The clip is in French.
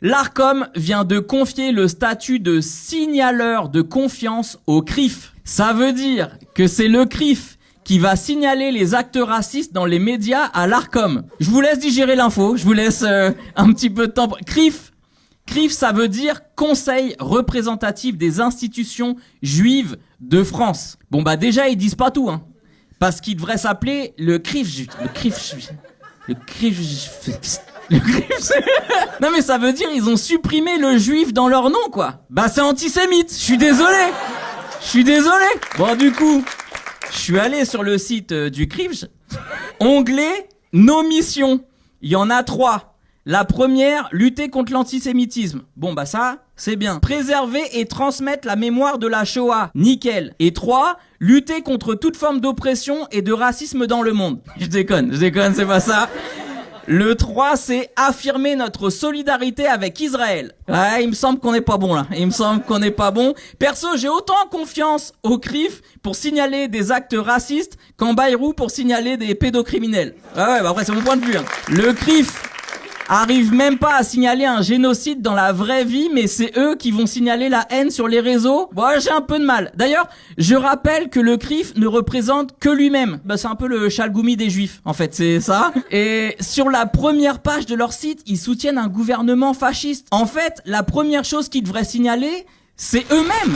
L'Arcom vient de confier le statut de signaleur de confiance au CRIF. Ça veut dire que c'est le CRIF qui va signaler les actes racistes dans les médias à l'Arcom. Je vous laisse digérer l'info, je vous laisse un petit peu de temps. CRIF, ça veut dire Conseil représentatif des institutions juives de France. Bon bah déjà ils disent pas tout, hein, parce qu'il devrait s'appeler le CRIF. Non mais ça veut dire ils ont supprimé le juif dans leur nom quoi. Bah c'est antisémite, je suis désolé. Bon du coup, je suis allé sur le site du CRIF, onglet nos missions. Il y en a 3. La première, lutter contre l'antisémitisme. Bon bah ça, c'est bien. Préserver et transmettre la mémoire de la Shoah. Nickel. Et 3, lutter contre toute forme d'oppression et de racisme dans le monde. Je déconne, c'est pas ça. Le 3, c'est affirmer notre solidarité avec Israël. Ouais, il me semble qu'on n'est pas bon là. Perso, j'ai autant confiance au CRIF pour signaler des actes racistes qu'en Bayrou pour signaler des pédocriminels. Ouais, bah après c'est mon point de vue. Hein. Le CRIF arrive même pas à signaler un génocide dans la vraie vie, mais c'est eux qui vont signaler la haine sur les réseaux. Bon, j'ai un peu de mal. D'ailleurs, je rappelle que le CRIF ne représente que lui-même. Bah, c'est un peu le Chalgoumi des Juifs, en fait, c'est ça. Et sur la première page de leur site, ils soutiennent un gouvernement fasciste. En fait, la première chose qu'ils devraient signaler, c'est eux-mêmes.